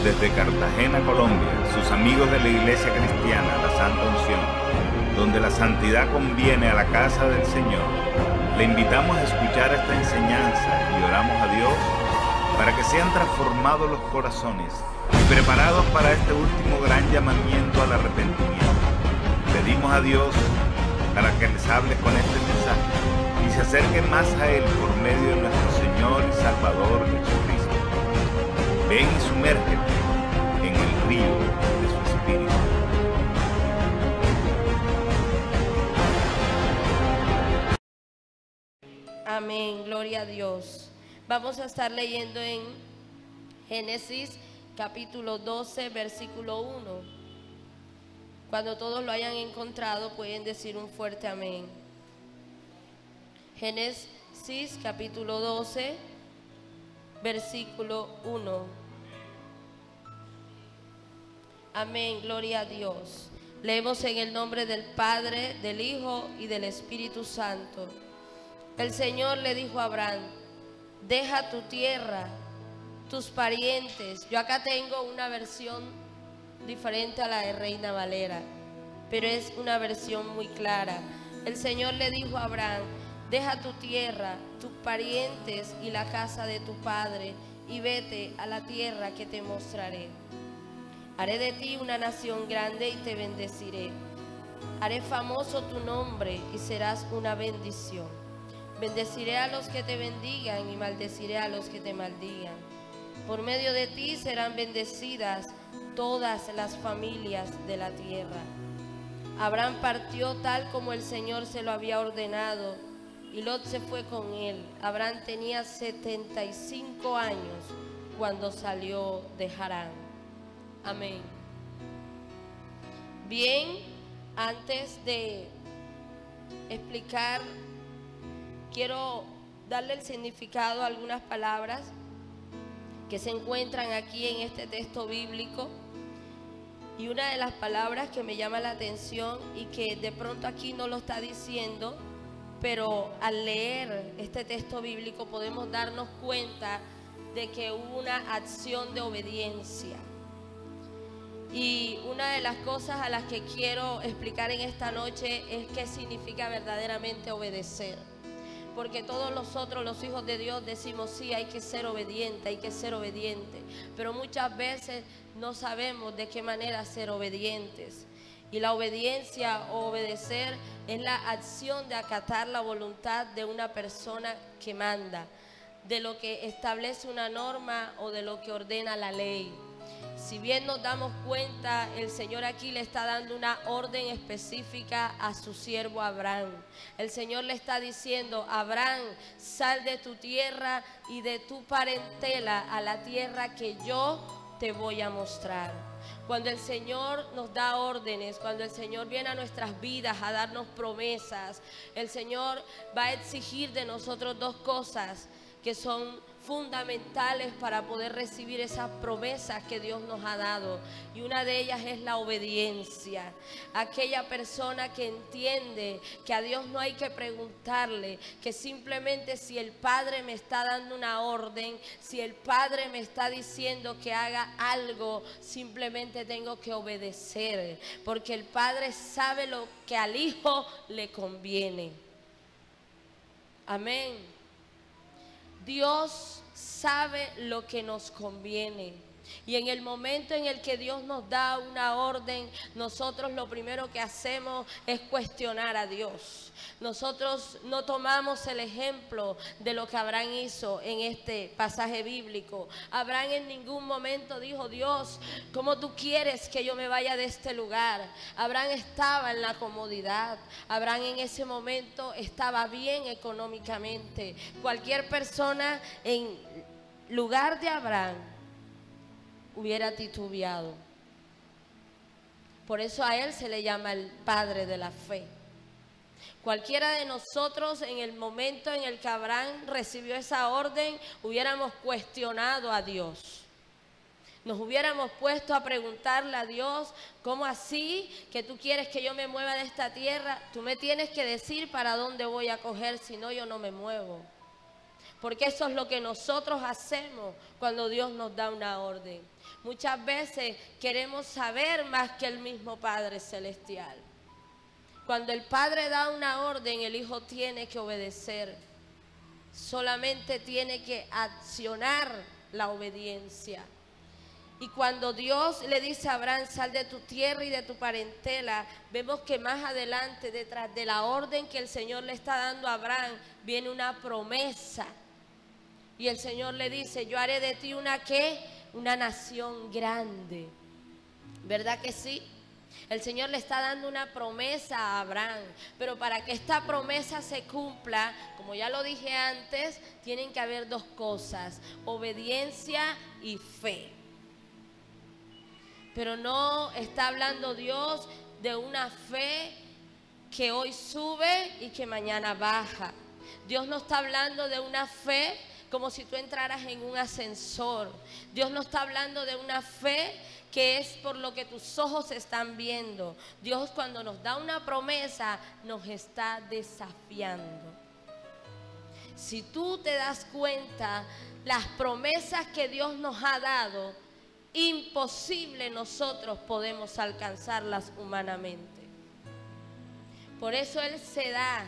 Desde Cartagena, Colombia, sus amigos de la Iglesia Cristiana, la Santa Unción, donde la santidad conviene a la casa del Señor, le invitamos a escuchar esta enseñanza y oramos a Dios para que sean transformados los corazones y preparados para este último gran llamamiento al arrepentimiento. Pedimos a Dios para que les hable con este mensaje y se acerquen más a Él por medio de nuestro Señor y Salvador Jesucristo. Ven y sumérgete en el río de su Espíritu. Amén, gloria a Dios. Vamos a estar leyendo en Génesis capítulo 12, versículo 1. Cuando todos lo hayan encontrado, pueden decir un fuerte amén. Génesis capítulo 12, versículo 1. Amén, gloria a Dios. Leemos en el nombre del Padre, del Hijo y del Espíritu Santo. El Señor le dijo a Abraham: deja tu tierra, tus parientes. Yo acá tengo una versión diferente a la de Reina Valera, pero es una versión muy clara. El Señor le dijo a Abraham: deja tu tierra, tus parientes y la casa de tu padre, y vete a la tierra que te mostraré. Haré de ti una nación grande y te bendeciré. Haré famoso tu nombre y serás una bendición. Bendeciré a los que te bendigan y maldeciré a los que te maldigan. Por medio de ti serán bendecidas todas las familias de la tierra. Abraham partió tal como el Señor se lo había ordenado, y Lot se fue con él. Abraham tenía 75 años cuando salió de Harán. Amén. Bien, antes de explicar, quiero darle el significado a algunas palabras que se encuentran aquí en este texto bíblico. Y una de las palabras que me llama la atención y que de pronto aquí no lo está diciendo, pero al leer este texto bíblico podemos darnos cuenta de que hubo una acción de obediencia. Y una de las cosas a las que quiero explicar en esta noche es qué significa verdaderamente obedecer. Porque todos nosotros, los hijos de Dios, decimos sí, hay que ser obediente, hay que ser obediente. Pero muchas veces no sabemos de qué manera ser obedientes. Y la obediencia o obedecer es la acción de acatar la voluntad de una persona que manda, de lo que establece una norma o de lo que ordena la ley. Si bien nos damos cuenta, el Señor aquí le está dando una orden específica a su siervo Abraham. El Señor le está diciendo: Abraham, sal de tu tierra y de tu parentela a la tierra que yo te voy a mostrar. Cuando el Señor nos da órdenes, cuando el Señor viene a nuestras vidas a darnos promesas, el Señor va a exigir de nosotros dos cosas que son fundamentales para poder recibir esas promesas que Dios nos ha dado, y una de ellas es la obediencia. Aquella persona que entiende que a Dios no hay que preguntarle, que simplemente si el Padre me está dando una orden, si el Padre me está diciendo que haga algo, simplemente tengo que obedecer, porque el Padre sabe lo que al Hijo le conviene. Amén. Dios sabe lo que nos conviene. Y en el momento en el que Dios nos da una orden, nosotros lo primero que hacemos es cuestionar a Dios. Nosotros no tomamos el ejemplo de lo que Abraham hizo en este pasaje bíblico. Abraham en ningún momento dijo: Dios, ¿cómo tú quieres que yo me vaya de este lugar? Abraham estaba en la comodidad. Abraham en ese momento estaba bien económicamente. Cualquier persona en lugar de Abraham hubiera titubeado. Por eso a él se le llama el padre de la fe. Cualquiera de nosotros en el momento en el que Abraham recibió esa orden hubiéramos cuestionado a Dios. Nos hubiéramos puesto a preguntarle a Dios: ¿cómo así que tú quieres que yo me mueva de esta tierra? Tú me tienes que decir para dónde voy a coger, si no yo no me muevo. Porque eso es lo que nosotros hacemos cuando Dios nos da una orden. Muchas veces queremos saber más que el mismo Padre Celestial. Cuando el Padre da una orden, el Hijo tiene que obedecer. Solamente tiene que accionar la obediencia. Y cuando Dios le dice a Abraham, sal de tu tierra y de tu parentela, vemos que más adelante, detrás de la orden que el Señor le está dando a Abraham, viene una promesa. Y el Señor le dice, yo haré de ti una ¿qué? Una nación grande. ¿Verdad que sí? El Señor le está dando una promesa a Abraham, pero para que esta promesa se cumpla, como ya lo dije antes, tienen que haber dos cosas, obediencia y fe. Pero no está hablando Dios de una fe que hoy sube y que mañana baja. Dios no está hablando de una fe como si tú entraras en un ascensor. Dios no está hablando de una fe que es por lo que tus ojos están viendo. Dios, cuando nos da una promesa, nos está desafiando. Si tú te das cuenta, las promesas que Dios nos ha dado, imposible nosotros podemos alcanzarlas humanamente. Por eso Él se da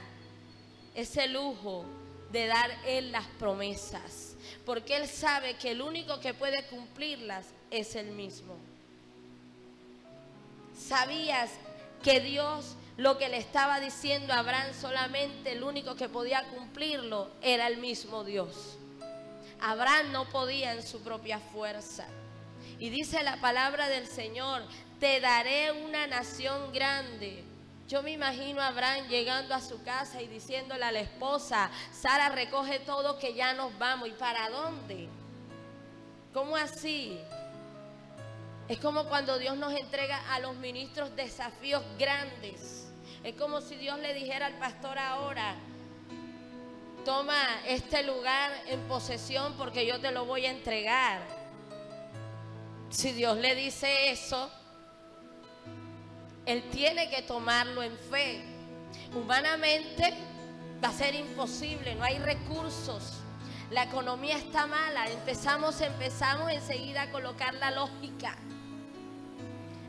ese lujo de dar Él las promesas, porque Él sabe que el único que puede cumplirlas es Él mismo. ¿Sabías que Dios lo que le estaba diciendo a Abraham, solamente el único que podía cumplirlo era el mismo Dios? Abraham no podía en su propia fuerza. Y dice la palabra del Señor, te daré una nación grande. Yo me imagino a Abraham llegando a su casa y diciéndole a la esposa, Sara, recoge todo que ya nos vamos. ¿Y para dónde? ¿Cómo así? Es como cuando Dios nos entrega a los ministros desafíos grandes. Es como si Dios le dijera al pastor ahora, toma este lugar en posesión porque yo te lo voy a entregar. Si Dios le dice eso, Él tiene que tomarlo en fe. Humanamente va a ser imposible, no hay recursos. La economía está mala, empezamos enseguida a colocar la lógica.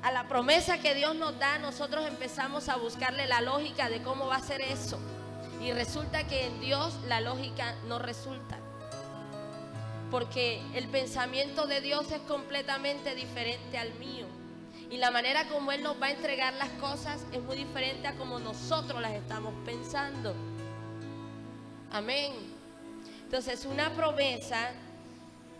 A la promesa que Dios nos da, nosotros empezamos a buscarle la lógica de cómo va a ser eso. Y resulta que en Dios la lógica no resulta. Porque el pensamiento de Dios es completamente diferente al mío. Y la manera como Él nos va a entregar las cosas es muy diferente a como nosotros las estamos pensando. Amén. Entonces, una promesa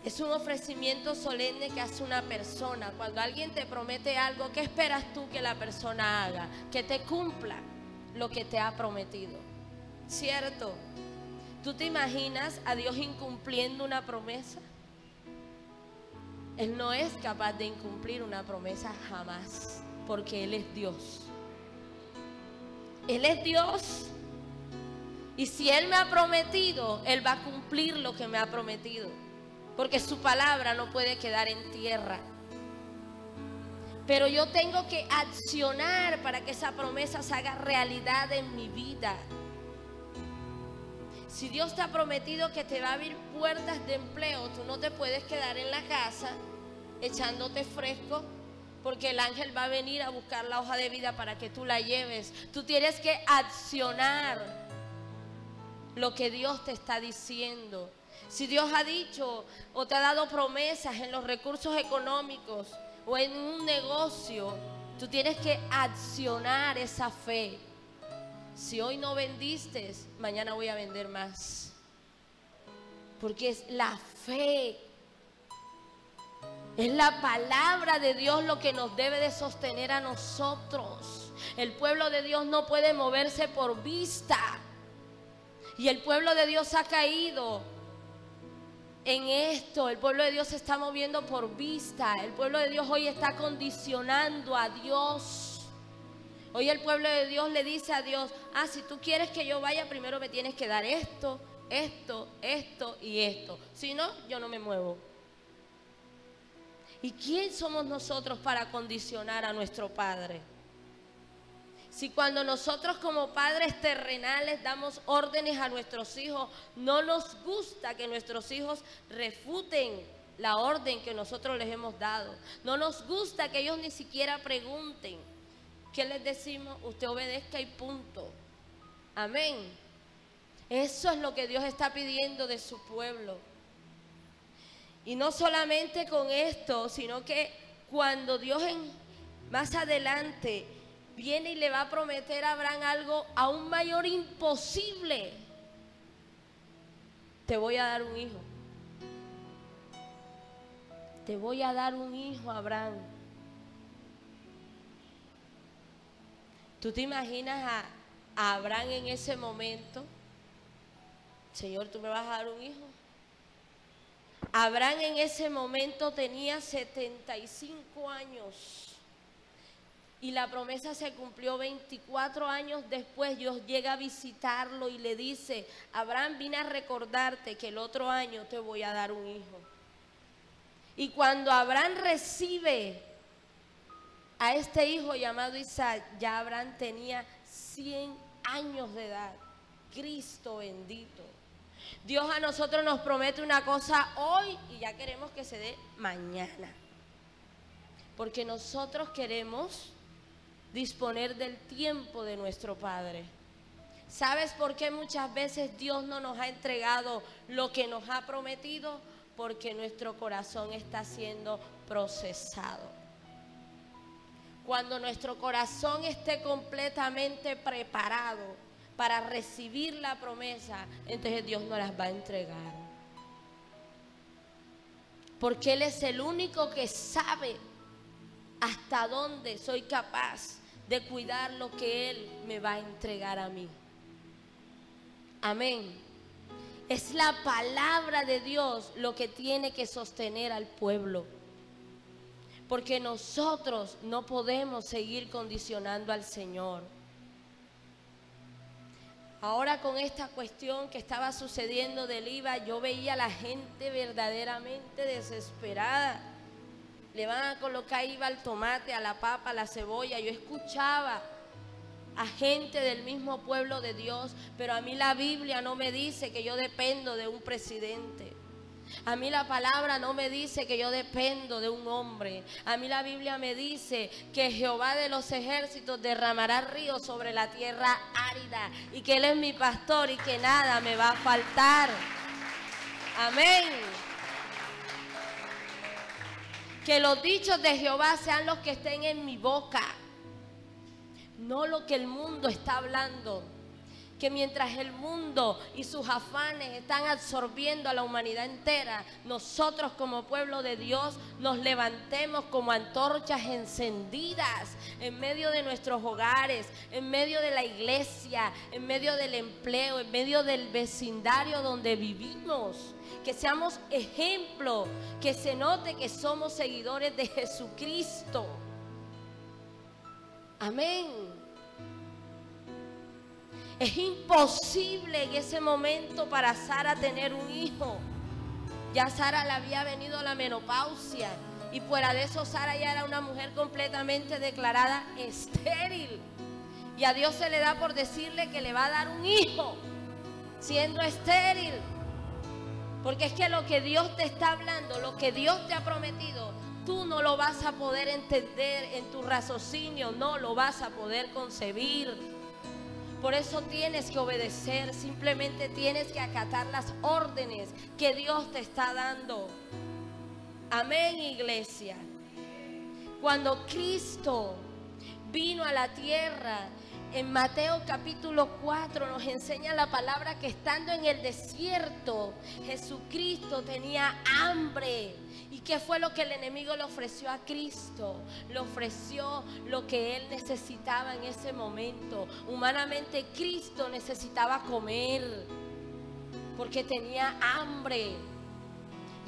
es un ofrecimiento solemne que hace una persona. Cuando alguien te promete algo, ¿qué esperas tú que la persona haga? Que te cumpla lo que te ha prometido. ¿Cierto? ¿Tú te imaginas a Dios incumpliendo una promesa? Él no es capaz de incumplir una promesa jamás, porque Él es Dios. Él es Dios. Y si Él me ha prometido, Él va a cumplir lo que me ha prometido, porque su palabra no puede quedar en tierra. Pero yo tengo que accionar para que esa promesa se haga realidad en mi vida. Si Dios te ha prometido que te va a abrir puertas de empleo, tú no te puedes quedar en la casa echándote fresco, porque el ángel va a venir a buscar la hoja de vida para que tú la lleves. Tú tienes que accionar lo que Dios te está diciendo. Si Dios ha dicho o te ha dado promesas en los recursos económicos o en un negocio, tú tienes que accionar esa fe. Si hoy no vendiste, mañana voy a vender más. Porque es la fe. Es la palabra de Dios lo que nos debe de sostener a nosotros. El pueblo de Dios no puede moverse por vista. Y el pueblo de Dios ha caído en esto. El pueblo de Dios se está moviendo por vista. El pueblo de Dios hoy está condicionando a Dios. Hoy el pueblo de Dios le dice a Dios, si tú quieres que yo vaya, primero me tienes que dar esto, esto, esto y esto. Si no, yo no me muevo. ¿Y quién somos nosotros para condicionar a nuestro Padre? Si cuando nosotros como padres terrenales damos órdenes a nuestros hijos, no nos gusta que nuestros hijos refuten la orden que nosotros les hemos dado. No nos gusta que ellos ni siquiera pregunten. ¿Qué les decimos? Usted obedezca y punto. Amén. Eso es lo que Dios está pidiendo de su pueblo. Y no solamente con esto, sino que cuando Dios más adelante viene y le va a prometer a Abraham algo aún mayor, imposible. Te voy a dar un hijo. Te voy a dar un hijo, Abraham. ¿Tú te imaginas a Abraham en ese momento? Señor, ¿tú me vas a dar un hijo? Abraham en ese momento tenía 75 años. Y la promesa se cumplió 24 años después. Dios llega a visitarlo y le dice: Abraham, vine a recordarte que el otro año te voy a dar un hijo. Y cuando Abraham recibe a este hijo llamado Isaac, ya Abraham tenía 100 años de edad. Cristo bendito. Dios a nosotros nos promete una cosa hoy y ya queremos que se dé mañana. Porque nosotros queremos disponer del tiempo de nuestro Padre. ¿Sabes por qué muchas veces Dios no nos ha entregado lo que nos ha prometido? Porque nuestro corazón está siendo procesado. Cuando nuestro corazón esté completamente preparado para recibir la promesa, entonces Dios nos las va a entregar. Porque Él es el único que sabe hasta dónde soy capaz de cuidar lo que Él me va a entregar a mí. Amén. Es la palabra de Dios lo que tiene que sostener al pueblo. Porque nosotros no podemos seguir condicionando al Señor. Ahora con esta cuestión que estaba sucediendo del IVA, yo veía a la gente verdaderamente desesperada. Le van a colocar IVA al tomate, a la papa, a la cebolla. Yo escuchaba a gente del mismo pueblo de Dios, pero a mí la Biblia no me dice que yo dependo de un presidente. A mí la palabra no me dice que yo dependo de un hombre. A mí la Biblia me dice que Jehová de los ejércitos derramará ríos sobre la tierra árida y que Él es mi pastor y que nada me va a faltar. Amén. Que los dichos de Jehová sean los que estén en mi boca, no lo que el mundo está hablando. Que mientras el mundo y sus afanes están absorbiendo a la humanidad entera, nosotros como pueblo de Dios nos levantemos como antorchas encendidas en medio de nuestros hogares, en medio de la iglesia, en medio del empleo, en medio del vecindario donde vivimos. Que seamos ejemplo, que se note que somos seguidores de Jesucristo. Amén. Es imposible en ese momento para Sara tener un hijo. Ya Sara le había venido la menopausia y fuera de eso Sara ya era una mujer completamente declarada estéril. Y a Dios se le da por decirle que le va a dar un hijo siendo estéril. Porque es que lo que Dios te está hablando, lo que Dios te ha prometido, tú no lo vas a poder entender en tu raciocinio, no lo vas a poder concebir. Por eso tienes que obedecer, simplemente tienes que acatar las órdenes que Dios te está dando. Amén, iglesia. Cuando Cristo vino a la tierra, en Mateo capítulo 4 nos enseña la palabra que estando en el desierto, Jesucristo tenía hambre. ¿Y qué fue lo que el enemigo le ofreció a Cristo? Le ofreció lo que Él necesitaba en ese momento. Humanamente Cristo necesitaba comer porque tenía hambre.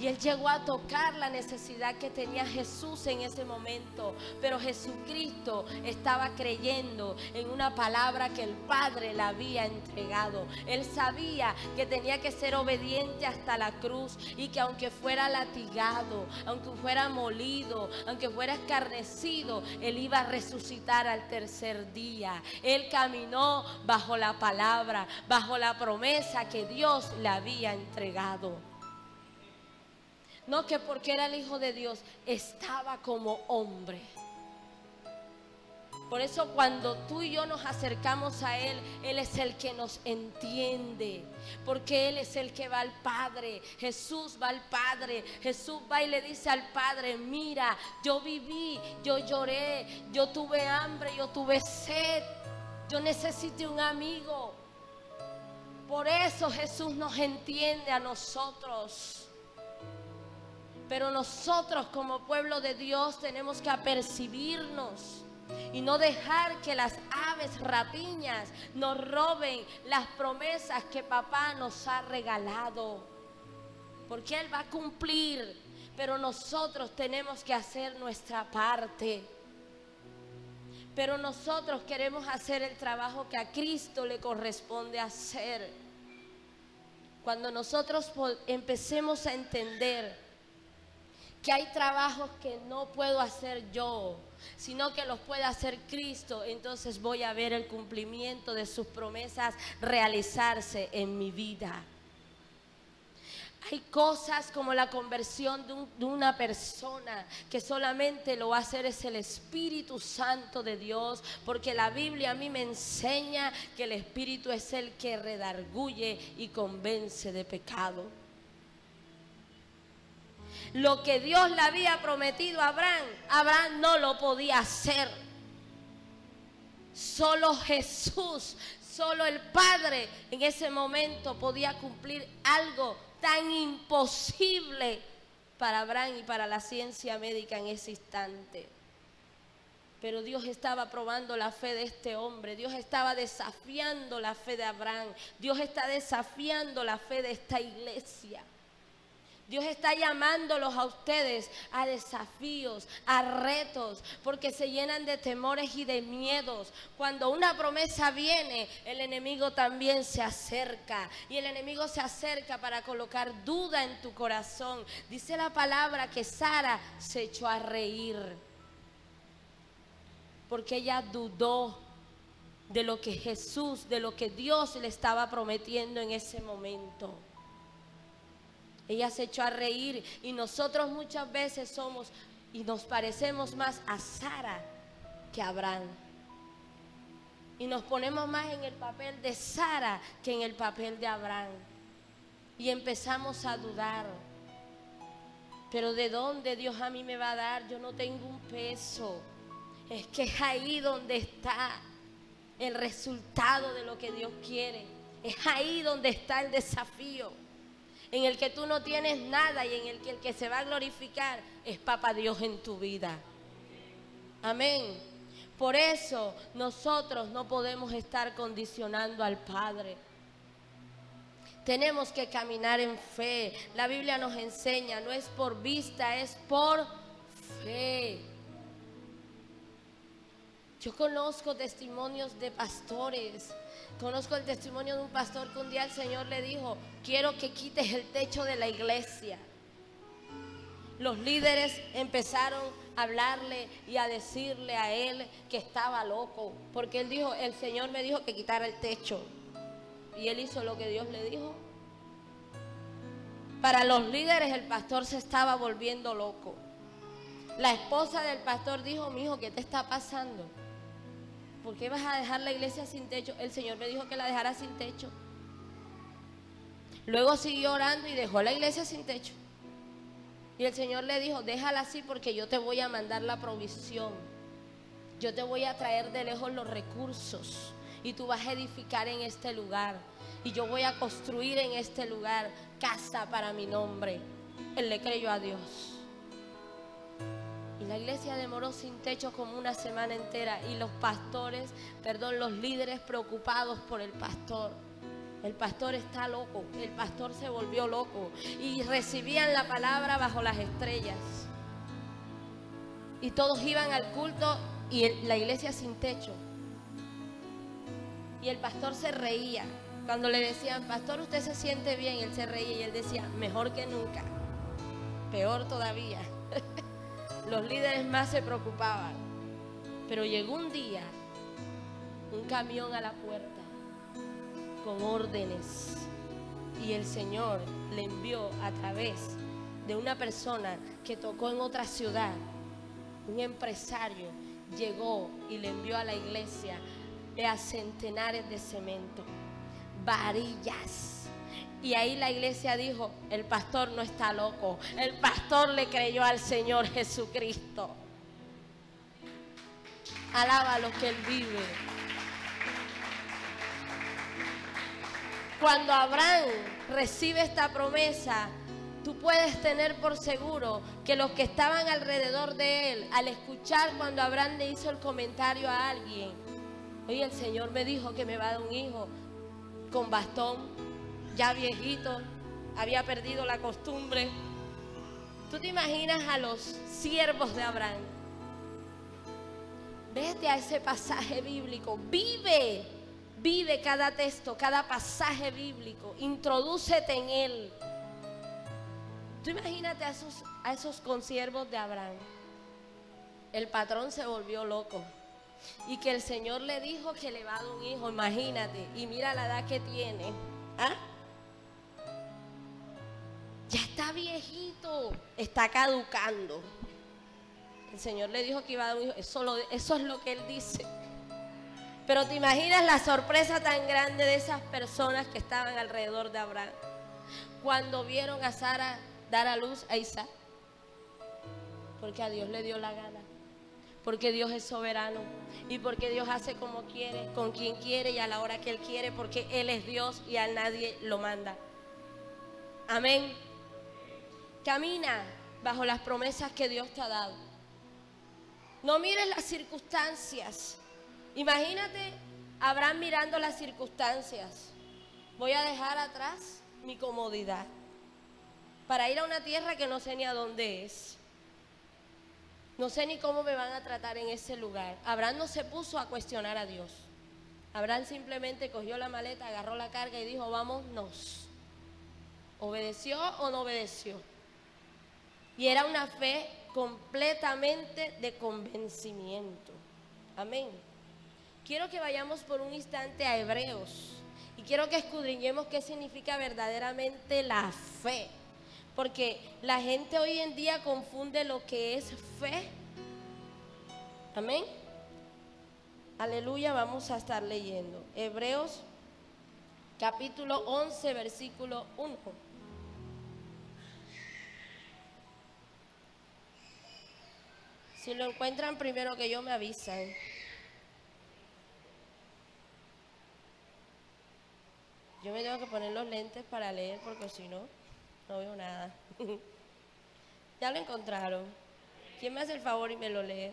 Y él llegó a tocar la necesidad que tenía Jesús en ese momento. Pero Jesucristo estaba creyendo en una palabra que el Padre le había entregado. Él sabía que tenía que ser obediente hasta la cruz, y que aunque fuera latigado, aunque fuera molido, aunque fuera escarnecido, él iba a resucitar al tercer día. Él caminó bajo la palabra, bajo la promesa que Dios le había entregado. No que porque era el Hijo de Dios estaba como hombre. Por eso cuando tú y yo nos acercamos a Él, Él es el que nos entiende, porque Él es el que va al Padre. Jesús va al Padre. Jesús va y le dice al Padre: mira, yo viví, yo lloré, yo tuve hambre, yo tuve sed, yo necesité un amigo. Por eso Jesús nos entiende a nosotros. Pero nosotros como pueblo de Dios tenemos que apercibirnos y no dejar que las aves rapiñas nos roben las promesas que papá nos ha regalado. Porque Él va a cumplir, pero nosotros tenemos que hacer nuestra parte. Pero nosotros queremos hacer el trabajo que a Cristo le corresponde hacer. Cuando nosotros empecemos a entender que hay trabajos que no puedo hacer yo, sino que los puede hacer Cristo, entonces voy a ver el cumplimiento de sus promesas realizarse en mi vida. Hay cosas como la conversión de una persona que solamente lo va a hacer es el Espíritu Santo de Dios, porque la Biblia a mí me enseña que el Espíritu es el que redarguye y convence de pecado. Lo que Dios le había prometido a Abraham, Abraham no lo podía hacer. Solo Jesús, solo el Padre en ese momento podía cumplir algo tan imposible para Abraham y para la ciencia médica en ese instante. Pero Dios estaba probando la fe de este hombre. Dios estaba desafiando la fe de Abraham. Dios está desafiando la fe de esta iglesia. Dios está llamándolos a ustedes a desafíos, a retos, porque se llenan de temores y de miedos. Cuando una promesa viene, el enemigo también se acerca. Y el enemigo se acerca para colocar duda en tu corazón. Dice la palabra que Sara se echó a reír, porque ella dudó de lo que Jesús, de lo que Dios le estaba prometiendo en ese momento. Ella se echó a reír, y nosotros muchas veces somos y nos parecemos más a Sara que a Abraham. Y nos ponemos más en el papel de Sara que en el papel de Abraham. Y empezamos a dudar. Pero ¿de dónde Dios a mí me va a dar? Yo no tengo un peso. Es que es ahí donde está el resultado de lo que Dios quiere. Es ahí donde está el desafío, en el que tú no tienes nada y en el que se va a glorificar es Papá Dios en tu vida. Amén. Por eso nosotros no podemos estar condicionando al Padre. Tenemos que caminar en fe. La Biblia nos enseña, no es por vista, es por fe. Yo conozco testimonios de pastores. Conozco el testimonio de un pastor que un día el Señor le dijo: quiero que quites el techo de la iglesia. Los líderes empezaron a hablarle y a decirle a él que estaba loco, porque él dijo: el Señor me dijo que quitara el techo. Y él hizo lo que Dios le dijo. Para los líderes el pastor se estaba volviendo loco. La esposa del pastor dijo: mi hijo, ¿qué te está pasando? ¿Por qué vas a dejar la iglesia sin techo? El Señor me dijo que la dejara sin techo. Luego siguió orando y dejó la iglesia sin techo. Y el Señor le dijo: déjala así, porque yo te voy a mandar la provisión. Yo te voy a traer de lejos los recursos, y tú vas a edificar en este lugar. Y yo voy a construir en este lugar casa para mi nombre. Él le creyó a Dios. Y la iglesia demoró sin techo como una semana entera. Y los líderes preocupados por el pastor. El pastor está loco, el pastor se volvió loco. Y recibían la palabra bajo las estrellas. Y todos iban al culto y la iglesia sin techo. Y el pastor se reía. Cuando le decían, pastor, ¿usted se siente bien? Él se reía y él decía, mejor que nunca. Peor todavía. Los líderes más se preocupaban. Pero llegó un día, un camión a la puerta con órdenes, y el Señor le envió a través de una persona que tocó en otra ciudad. Un empresario llegó y le envió a la iglesia a centenares de cemento, varillas. Y ahí la iglesia dijo, el pastor no está loco, el pastor le creyó al Señor Jesucristo. Alaba lo que Él vive. Cuando Abraham recibe esta promesa, tú puedes tener por seguro que los que estaban alrededor de él, al escuchar cuando Abraham le hizo el comentario a alguien, oye, el Señor me dijo que me va a dar un hijo con bastón, ya viejito, había perdido la costumbre. ¿Tú te imaginas a los siervos de Abraham? Vete a ese pasaje bíblico, vive cada texto, cada pasaje bíblico, introdúcete en él. Tú imagínate a esos consiervos de Abraham. El patrón se volvió loco y que el Señor le dijo que le va a dar un hijo, imagínate, y mira la edad que tiene. ¿Ah? Ya está viejito, está caducando. El Señor le dijo que iba a dar un hijo, eso es lo que Él dice. Pero te imaginas la sorpresa tan grande de esas personas que estaban alrededor de Abraham cuando vieron a Sara dar a luz a Isaac. Porque a Dios le dio la gana, porque Dios es soberano y porque Dios hace como quiere, con quien quiere y a la hora que Él quiere, porque Él es Dios y a nadie lo manda. Amén. Camina bajo las promesas que Dios te ha dado. No mires las circunstancias. Imagínate Abraham mirando las circunstancias. Voy a dejar atrás mi comodidad para ir a una tierra que no sé ni a dónde es. No sé ni cómo me van a tratar en ese lugar. Abraham no se puso a cuestionar a Dios. Abraham simplemente cogió la maleta, agarró la carga y dijo, vámonos. ¿Obedeció o no obedeció? Y era una fe completamente de convencimiento. Amén. Quiero que vayamos por un instante a Hebreos y quiero que escudriñemos qué significa verdaderamente la fe, porque la gente hoy en día confunde lo que es fe. Amén. Aleluya, vamos a estar leyendo Hebreos capítulo 11 versículo 1. Si lo encuentran primero que yo, me avisan. Yo me tengo que poner los lentes para leer porque si no, no veo nada. Ya lo encontraron. ¿Quién me hace el favor y me lo lee?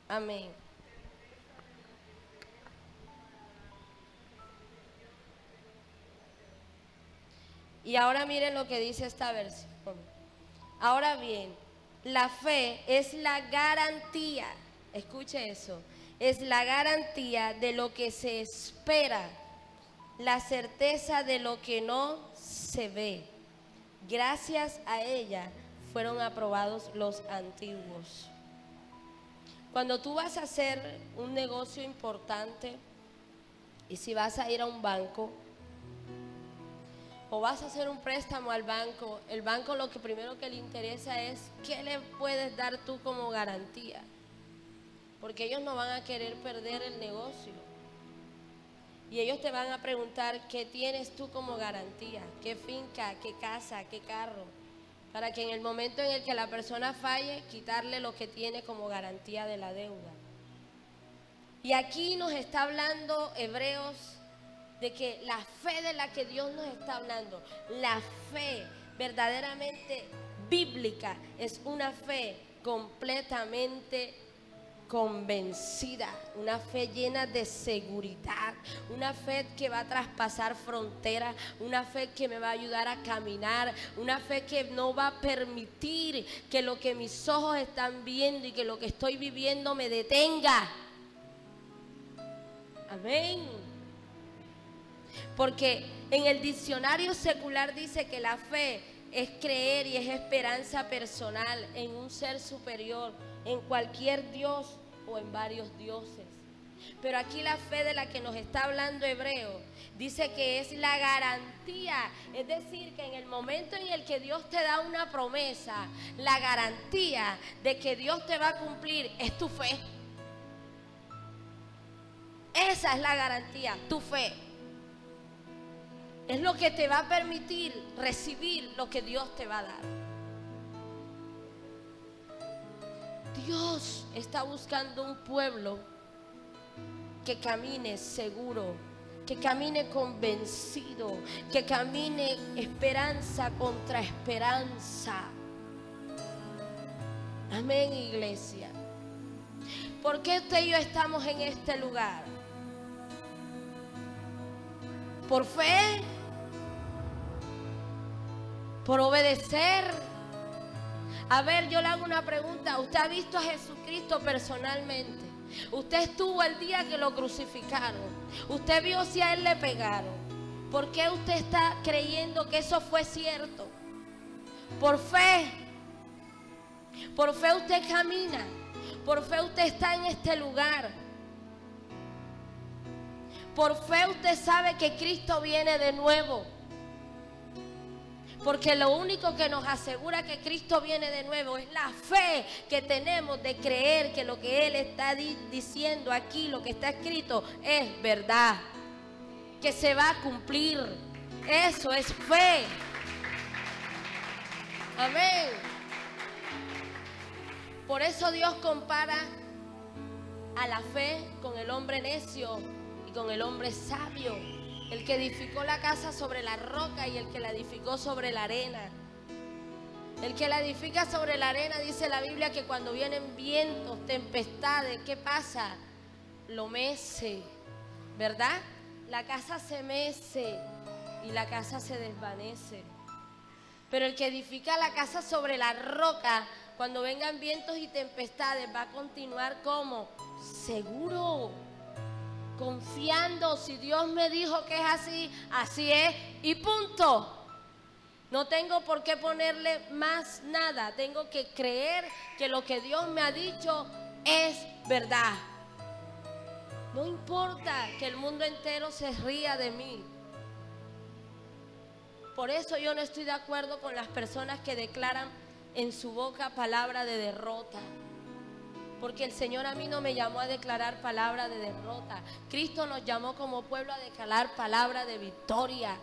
Amén. Y ahora miren lo que dice esta versión. Ahora bien, la fe es la garantía, escuche eso, es la garantía de lo que se espera, la certeza de lo que no se ve. Gracias a ella fueron aprobados los antiguos. Cuando tú vas a hacer un negocio importante y si vas a ir a un banco o vas a hacer un préstamo al banco, el banco lo que primero que le interesa es qué le puedes dar tú como garantía, porque ellos no van a querer perder el negocio y ellos te van a preguntar qué tienes tú como garantía, qué finca, qué casa, qué carro, para que en el momento en el que la persona falle, quitarle lo que tiene como garantía de la deuda. Y aquí nos está hablando Hebreos de que la fe de la que Dios nos está hablando, la fe verdaderamente bíblica, es una fe completamente convencida, una fe llena de seguridad, una fe que va a traspasar fronteras, una fe que me va a ayudar a caminar, una fe que no va a permitir que lo que mis ojos están viendo y que lo que estoy viviendo me detenga. Amén. Porque en el diccionario secular dice que la fe es creer y es esperanza personal en un ser superior, en cualquier Dios o en varios dioses. Pero aquí la fe de la que nos está hablando Hebreo dice que es la garantía, es decir, que en el momento en el que Dios te da una promesa, la garantía de que Dios te va a cumplir es tu fe. Esa es la garantía, tu fe. Es lo que te va a permitir recibir lo que Dios te va a dar. Dios está buscando un pueblo que camine seguro, que camine convencido, que camine esperanza contra esperanza. Amén, iglesia. ¿Por qué usted y yo estamos en este lugar? ¿Por fe? ¿Por obedecer? A ver, yo le hago una pregunta. ¿Usted ha visto a Jesucristo personalmente? Usted estuvo el día que lo crucificaron. Usted vio si a él le pegaron. ¿Por qué usted está creyendo que eso fue cierto? Por fe. Por fe usted camina. Por fe usted está en este lugar. Por fe usted sabe que Cristo viene de nuevo. Porque lo único que nos asegura que Cristo viene de nuevo es la fe que tenemos de creer que lo que Él está diciendo aquí, lo que está escrito, es verdad. Que se va a cumplir. Eso es fe. Amén. Por eso Dios compara a la fe con el hombre necio y con el hombre sabio. El que edificó la casa sobre la roca y el que la edificó sobre la arena. El que la edifica sobre la arena, dice la Biblia, que cuando vienen vientos, tempestades, ¿qué pasa? Lo mece, ¿verdad? La casa se mece y la casa se desvanece. Pero el que edifica la casa sobre la roca, cuando vengan vientos y tempestades, va a continuar como seguro, confiando. Si Dios me dijo que es así, así es y punto. No tengo por qué ponerle más nada. Tengo que creer que lo que Dios me ha dicho es verdad. No importa que el mundo entero se ría de mí. Por eso yo no estoy de acuerdo con las personas que declaran en su boca palabra de derrota. Porque el Señor a mí no me llamó a declarar palabra de derrota. Cristo nos llamó como pueblo a declarar palabra de victoria.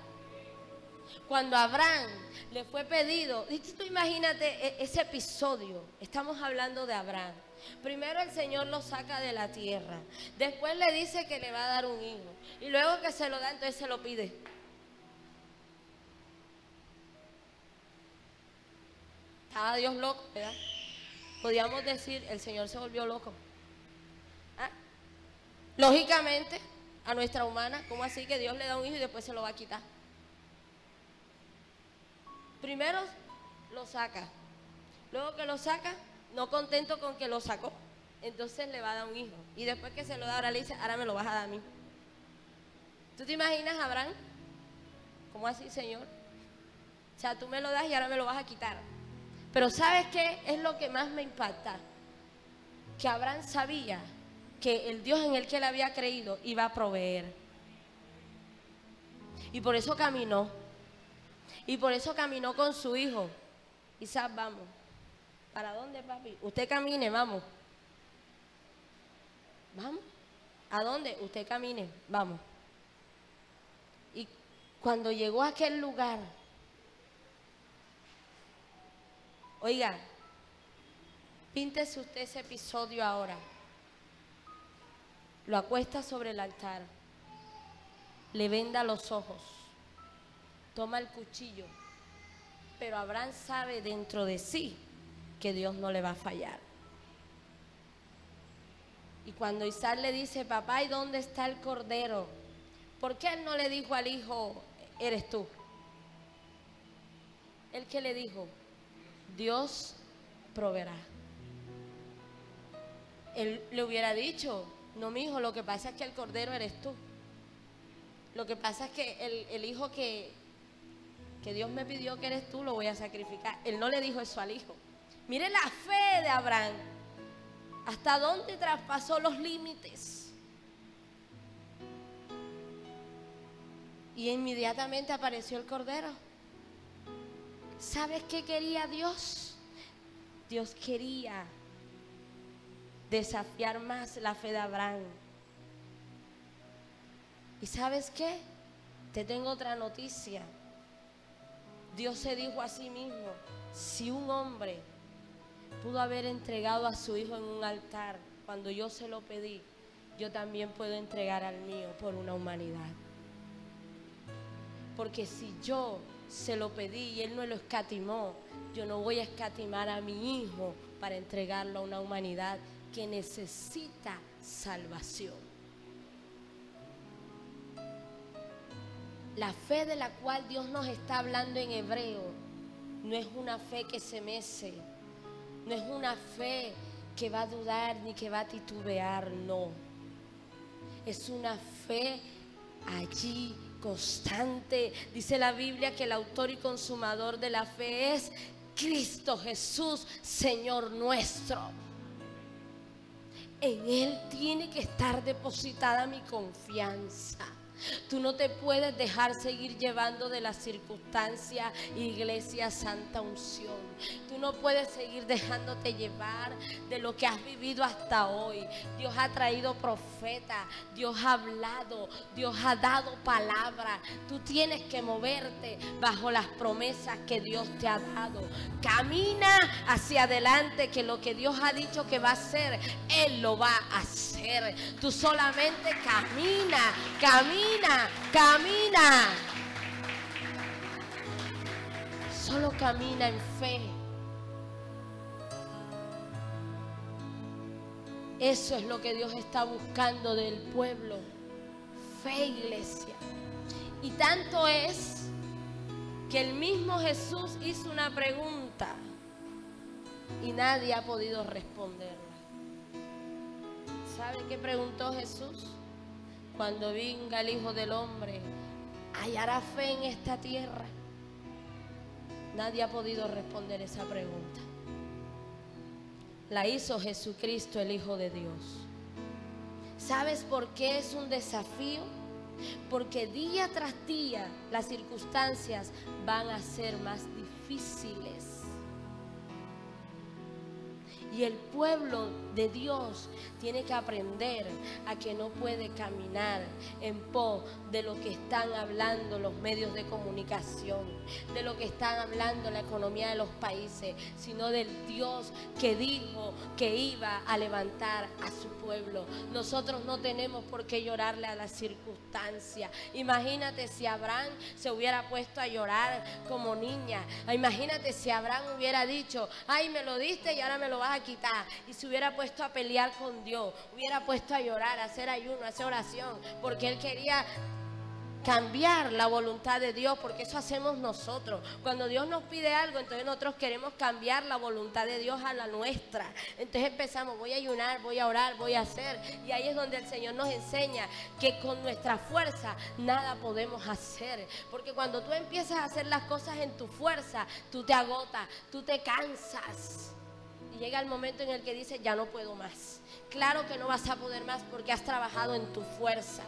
Cuando a Abraham le fue pedido, tú imagínate ese episodio, estamos hablando de Abraham. Primero el Señor lo saca de la tierra, después le dice que le va a dar un hijo y luego que se lo da, entonces se lo pide. Estaba Dios loco, ¿verdad? Podríamos decir, el Señor se volvió loco. ¿Ah? Lógicamente, a nuestra humana, ¿cómo así que Dios le da un hijo y después se lo va a quitar? Primero lo saca, luego que lo saca, no contento con que lo sacó, entonces le va a dar un hijo. Y después que se lo da, ahora le dice, ahora me lo vas a dar a mí. ¿Tú te imaginas a Abraham? ¿Cómo así, Señor? O sea, tú me lo das y ahora me lo vas a quitar. Pero ¿sabes qué es lo que más me impacta? Que Abraham sabía que el Dios en el que él había creído iba a proveer. Y por eso caminó. Y por eso caminó con su hijo. Isaac, vamos. ¿Para dónde, papi? Usted camine, vamos. ¿Vamos? ¿A dónde? Usted camine, vamos. Y cuando llegó a aquel lugar, oiga, píntese usted ese episodio ahora. Lo acuesta sobre el altar, le venda los ojos, toma el cuchillo, pero Abraham sabe dentro de sí que Dios no le va a fallar. Y cuando Isaac le dice, papá, ¿y dónde está el cordero? ¿Por qué él no le dijo al hijo, eres tú? ¿Él qué le dijo? Dios proveerá. Él le hubiera dicho, no, mi hijo, lo que pasa es que el cordero eres tú. Lo que pasa es que el hijo que Dios me pidió que eres tú, lo voy a sacrificar. Él no le dijo eso al hijo. Mire la fe de Abraham. ¿Hasta dónde traspasó los límites? Y inmediatamente apareció el cordero. ¿Sabes qué quería Dios? Dios quería desafiar más la fe de Abraham. ¿Y sabes qué? Te tengo otra noticia. Dios se dijo a sí mismo, si un hombre pudo haber entregado a su hijo en un altar cuando yo se lo pedí, yo también puedo entregar al mío por una humanidad. Porque si yo se lo pedí y él no lo escatimó, yo no voy a escatimar a mi hijo para entregarlo a una humanidad que necesita salvación. La fe de la cual Dios nos está hablando en hebreo no es una fe que se mece, no es una fe que va a dudar ni que va a titubear, no. Es una fe allí constante. Dice la Biblia que el autor y consumador de la fe es Cristo Jesús, Señor nuestro. En Él tiene que estar depositada mi confianza. Tú no te puedes dejar seguir llevando de la circunstancia, iglesia, santa unción. Tú no puedes seguir dejándote llevar de lo que has vivido hasta hoy. Dios ha traído profeta, Dios ha hablado, Dios ha dado palabra. Tú tienes que moverte bajo las promesas que Dios te ha dado. Camina hacia adelante, que lo que Dios ha dicho que va a hacer, Él lo va a hacer. Tú solamente camina, camina. Camina. Solo camina en fe. Eso es lo que Dios está buscando del pueblo. Fe, iglesia. Y tanto es que el mismo Jesús hizo una pregunta y nadie ha podido responderla. ¿Sabe qué preguntó Jesús? Cuando venga el Hijo del Hombre, ¿hallará fe en esta tierra? Nadie ha podido responder esa pregunta. La hizo Jesucristo, el Hijo de Dios. ¿Sabes por qué es un desafío? Porque día tras día las circunstancias van a ser más difíciles. Y el pueblo de Dios tiene que aprender a que no puede caminar en pos de lo que están hablando los medios de comunicación, de lo que están hablando la economía de los países, sino del Dios que dijo que iba a levantar a su pueblo. Nosotros no tenemos por qué llorarle a las circunstancias. Imagínate si Abraham se hubiera puesto a llorar como niña. Imagínate si Abraham hubiera dicho, ay, me lo diste y ahora me lo vas a quitar. Y se hubiera puesto a pelear con Dios, hubiera puesto a llorar, a hacer ayuno, a hacer oración, porque él quería cambiar la voluntad de Dios, porque eso hacemos nosotros. Cuando Dios nos pide algo, entonces nosotros queremos cambiar la voluntad de Dios a la nuestra. Entonces empezamos, voy a ayunar, voy a orar, voy a hacer. Y ahí es donde el Señor nos enseña que con nuestra fuerza nada podemos hacer. Porque cuando tú empiezas a hacer las cosas en tu fuerza, tú te agotas, tú te cansas. Y llega el momento en el que dices, ya no puedo más. Claro que no vas a poder más porque has trabajado en tu fuerza.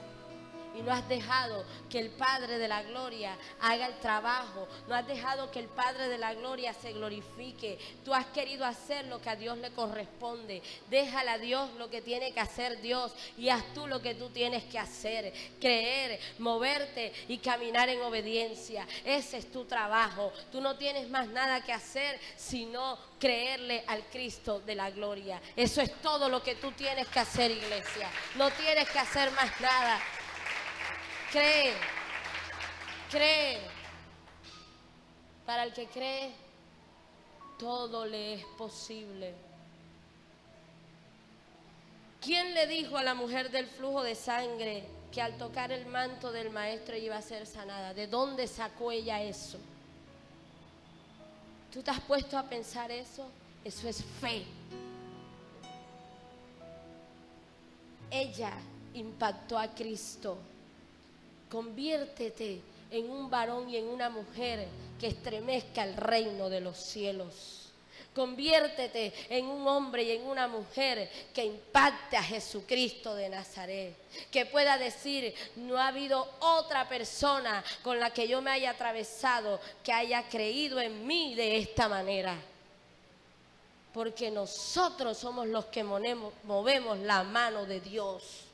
Y no has dejado que el Padre de la Gloria haga el trabajo. No has dejado que el Padre de la Gloria se glorifique. Tú has querido hacer lo que a Dios le corresponde. Déjale a Dios lo que tiene que hacer Dios y haz tú lo que tú tienes que hacer. Creer, moverte y caminar en obediencia. Ese es tu trabajo. Tú no tienes más nada que hacer sino creerle al Cristo de la Gloria. Eso es todo lo que tú tienes que hacer, iglesia. No tienes que hacer más nada. Cree, cree. Para el que cree, todo le es posible. ¿Quién le dijo a la mujer del flujo de sangre que al tocar el manto del maestro iba a ser sanada? ¿De dónde sacó ella eso? ¿Tú te has puesto a pensar eso? Eso es fe. Ella impactó a Cristo. Conviértete en un varón y en una mujer que estremezca el reino de los cielos. Conviértete en un hombre y en una mujer que impacte a Jesucristo de Nazaret. Que pueda decir, no ha habido otra persona con la que yo me haya atravesado que haya creído en mí de esta manera. Porque nosotros somos los que movemos la mano de Dios.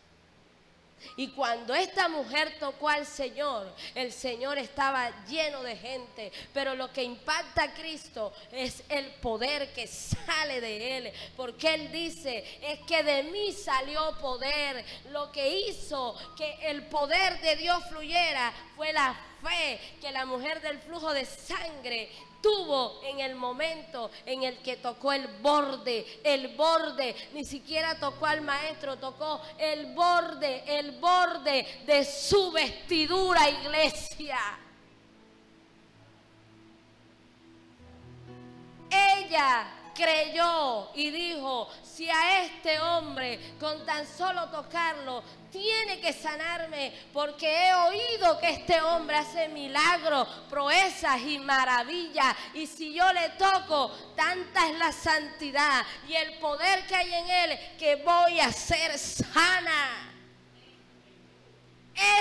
Y cuando esta mujer tocó al Señor, el Señor estaba lleno de gente. Pero lo que impacta a Cristo es el poder que sale de Él. Porque Él dice, es que de mí salió poder. Lo que hizo que el poder de Dios fluyera fue la fe que la mujer del flujo de sangre tuvo en el momento en el que tocó el borde, ni siquiera tocó al maestro, tocó el borde de su vestidura, iglesia. Ella creyó y dijo, si a este hombre con tan solo tocarlo tiene que sanarme, porque he oído que este hombre hace milagros, proezas y maravillas, y si yo le toco, tanta es la santidad y el poder que hay en él, que voy a ser sana.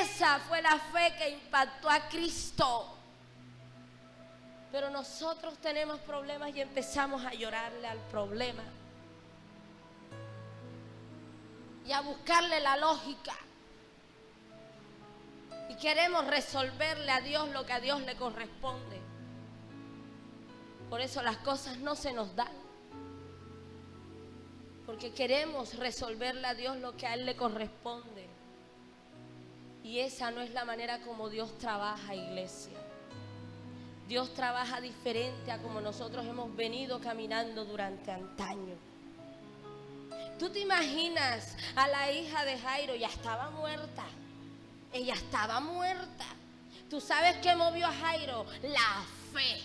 Esa fue la fe que impactó a Cristo. Pero nosotros tenemos problemas y empezamos a llorarle al problema y a buscarle la lógica. Y queremos resolverle a Dios lo que a Dios le corresponde. Por eso las cosas no se nos dan. Porque queremos resolverle a Dios lo que a Él le corresponde. Y esa no es la manera como Dios trabaja, iglesia. Dios trabaja diferente a como nosotros hemos venido caminando durante antaño. ¿Tú te imaginas a la hija de Jairo? Ya estaba muerta. Ella estaba muerta. ¿Tú sabes qué movió a Jairo? La fe.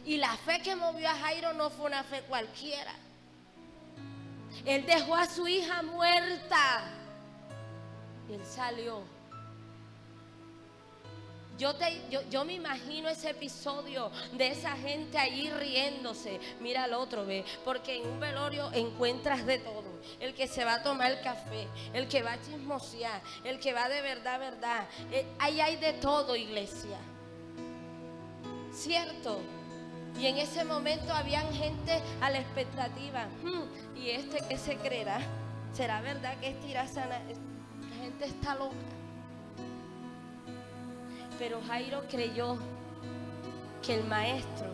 Y la fe que movió a Jairo no fue una fe cualquiera. Él dejó a su hija muerta. Y él salió. Yo me imagino ese episodio de esa gente allí riéndose. Mira al otro, ve, porque en un velorio encuentras de todo. El que se va a tomar el café, el que va a chismosear, el que va de verdad, verdad. Ahí hay de todo, iglesia. ¿Cierto? Y en ese momento habían gente a la expectativa. ¿Y este qué se creerá? ¿Será verdad que este irá a sanar? La gente está loca. Pero Jairo creyó que el maestro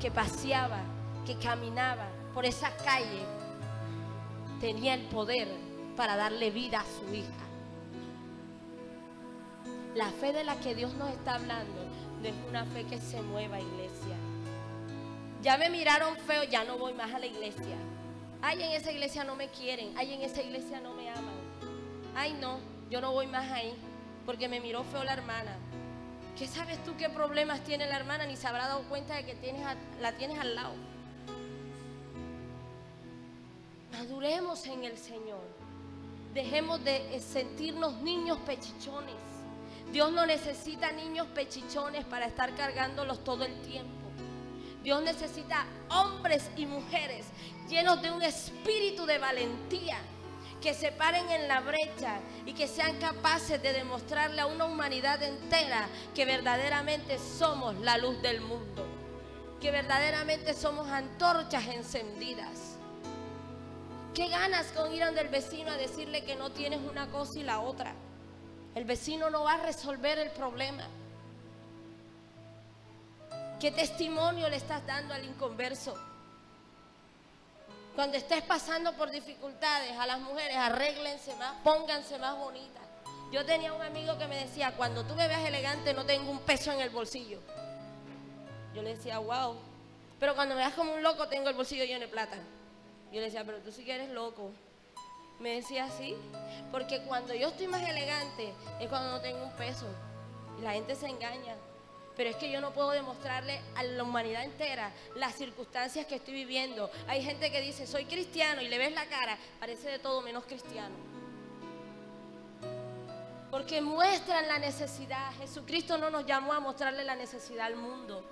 que paseaba, que caminaba por esa calle, tenía el poder para darle vida a su hija. La fe de la que Dios nos está hablando no es una fe que se mueva, iglesia. Ya me miraron feo, ya no voy más a la iglesia. Ay, en esa iglesia no me quieren. Ay, en esa iglesia no me aman. Ay, no, yo no voy más ahí porque me miró feo la hermana. ¿Qué sabes tú qué problemas tiene la hermana? Ni se habrá dado cuenta de que la tienes al lado. Maduremos en el Señor. Dejemos de sentirnos niños pechichones. Dios no necesita niños pechichones para estar cargándolos todo el tiempo. Dios necesita hombres y mujeres llenos de un espíritu de valentía, que se paren en la brecha y que sean capaces de demostrarle a una humanidad entera que verdaderamente somos la luz del mundo, que verdaderamente somos antorchas encendidas. ¿Qué ganas con ir donde el vecino a decirle que no tienes una cosa y la otra? El vecino no va a resolver el problema. ¿Qué testimonio le estás dando al inconverso? Cuando estés pasando por dificultades, a las mujeres, arréglense más, pónganse más bonitas. Yo tenía un amigo que me decía, cuando tú me veas elegante no tengo un peso en el bolsillo. Yo le decía, wow. Pero cuando me veas como un loco tengo el bolsillo lleno de plata. Yo le decía, pero tú sí que eres loco. Me decía así, porque cuando yo estoy más elegante es cuando no tengo un peso. Y la gente se engaña. Pero es que yo no puedo demostrarle a la humanidad entera las circunstancias que estoy viviendo. Hay gente que dice, soy cristiano, y le ves la cara, parece de todo menos cristiano. Porque muestran la necesidad. Jesucristo no nos llamó a mostrarle la necesidad al mundo.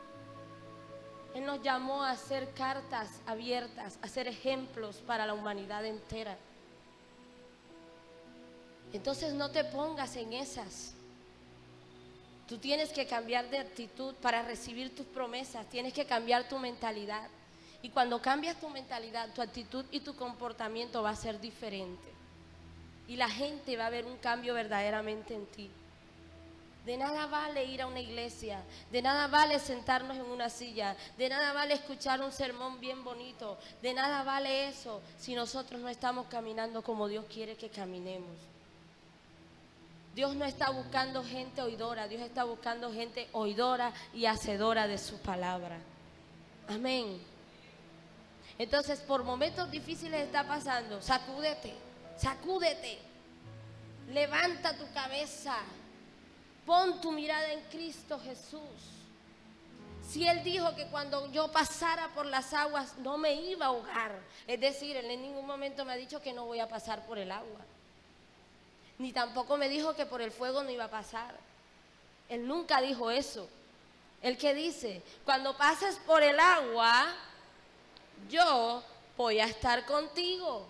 Él nos llamó a hacer cartas abiertas, a ser ejemplos para la humanidad entera. Entonces no te pongas en esas. Tú tienes que cambiar de actitud para recibir tus promesas. Tienes que cambiar tu mentalidad. Y cuando cambias tu mentalidad, tu actitud y tu comportamiento va a ser diferente. Y la gente va a ver un cambio verdaderamente en ti. De nada vale ir a una iglesia, de nada vale sentarnos en una silla, de nada vale escuchar un sermón bien bonito, de nada vale eso si nosotros no estamos caminando como Dios quiere que caminemos. Dios no está buscando gente oidora, Dios está buscando gente oidora y hacedora de su palabra. Amén. Entonces, por momentos difíciles está pasando, sacúdete, sacúdete, levanta tu cabeza, pon tu mirada en Cristo Jesús. Si Él dijo que cuando yo pasara por las aguas no me iba a ahogar, es decir, Él en ningún momento me ha dicho que no voy a pasar por el agua. Ni tampoco me dijo que por el fuego no iba a pasar. Él nunca dijo eso. ¿El que dice? Cuando pases por el agua, yo voy a estar contigo.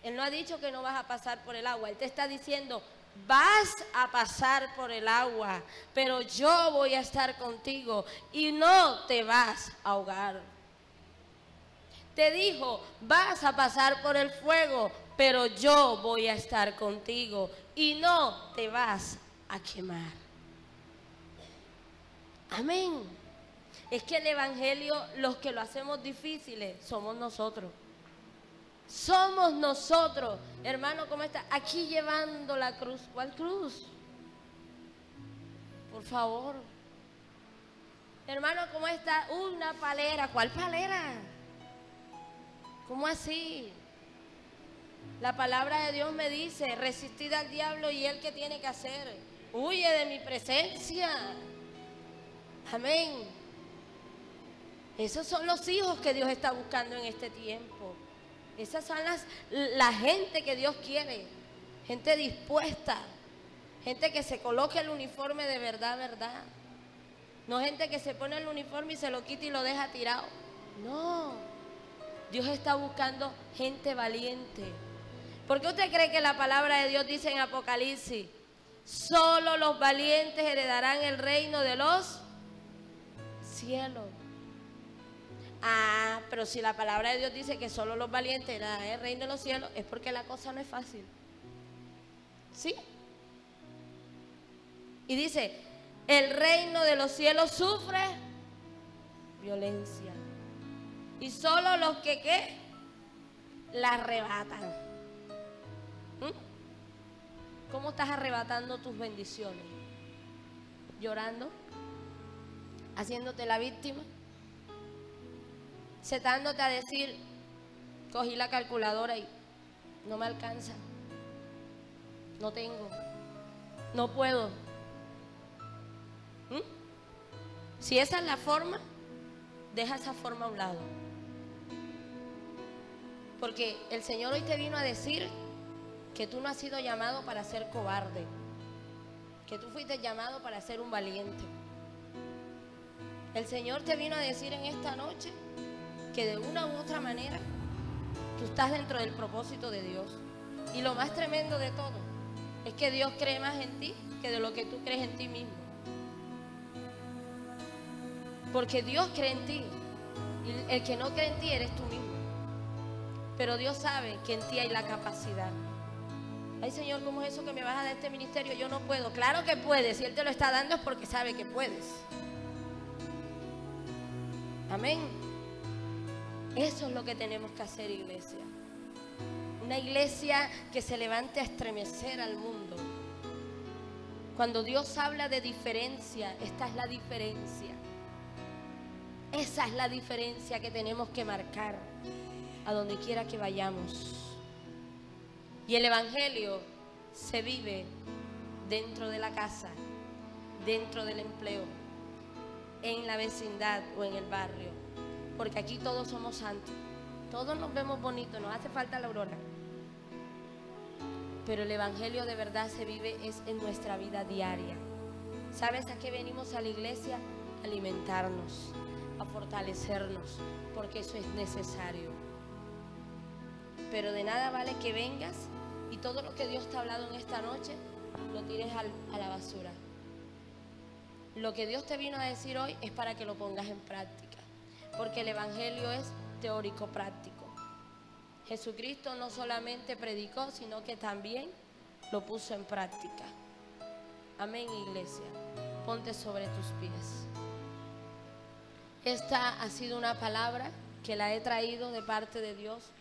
Él no ha dicho que no vas a pasar por el agua. Él te está diciendo, vas a pasar por el agua, pero yo voy a estar contigo y no te vas a ahogar. Te dijo, vas a pasar por el fuego, pero yo voy a estar contigo y no te vas a quemar. Amén. Es que el evangelio, los que lo hacemos difíciles, somos nosotros. Somos nosotros. Hermano, ¿cómo está? Aquí llevando la cruz. ¿Cuál cruz? Por favor. Hermano, ¿cómo está? Una palera. ¿Cuál palera? ¿Cómo así? La palabra de Dios me dice, resistid al diablo y él, ¿qué tiene que hacer? Huye de mi presencia. Amén. Esos son los hijos que Dios está buscando en este tiempo. Esas son la gente que Dios quiere. Gente dispuesta. Gente que se coloque el uniforme de verdad, verdad. No gente que se pone el uniforme y se lo quita y lo deja tirado. No. Dios está buscando gente valiente. ¿Por qué usted cree que la palabra de Dios dice en Apocalipsis? Solo los valientes heredarán el reino de los cielos. Ah, pero si la palabra de Dios dice que solo los valientes heredarán el reino de los cielos, es porque la cosa no es fácil. ¿Sí? Y dice, el reino de los cielos sufre violencia. Y solo los que, ¿qué? La arrebatan. ¿Cómo estás arrebatando tus bendiciones? ¿Llorando? ¿Haciéndote la víctima? ¿Sentándote a decir, cogí la calculadora y no me alcanza? No tengo. No puedo. Si esa es la forma, deja esa forma a un lado. Porque el Señor hoy te vino a decir que tú no has sido llamado para ser cobarde, que tú fuiste llamado para ser un valiente. El Señor te vino a decir en esta noche que de una u otra manera tú estás dentro del propósito de Dios. Y lo más tremendo de todo es que Dios cree más en ti que de lo que tú crees en ti mismo. Porque Dios cree en ti y el que no cree en ti eres tú mismo. Pero Dios sabe que en ti hay la capacidad. Ay, Señor, ¿cómo es eso que me vas a dar este ministerio? Yo no puedo. Claro que puedes. Si Él te lo está dando es porque sabe que puedes. Amén. Eso es lo que tenemos que hacer, iglesia. Una iglesia que se levante a estremecer al mundo. Cuando Dios habla de diferencia, esta es la diferencia. Esa es la diferencia que tenemos que marcar. a donde quiera que vayamos. Y el Evangelio se vive dentro de la casa, dentro del empleo, en la vecindad o en el barrio. Porque aquí todos somos santos, todos nos vemos bonitos, nos hace falta la aurora. Pero el Evangelio de verdad se vive es en nuestra vida diaria. ¿Sabes a qué venimos a la iglesia? A alimentarnos, a fortalecernos, porque eso es necesario. Pero de nada vale que vengas y todo lo que Dios te ha hablado en esta noche lo tires a la basura. Lo que Dios te vino a decir hoy es para que lo pongas en práctica, porque el Evangelio es teórico práctico. Jesucristo no solamente predicó, sino que también lo puso en práctica. Amén, iglesia. Ponte sobre tus pies. Esta ha sido una palabra que la he traído de parte de Dios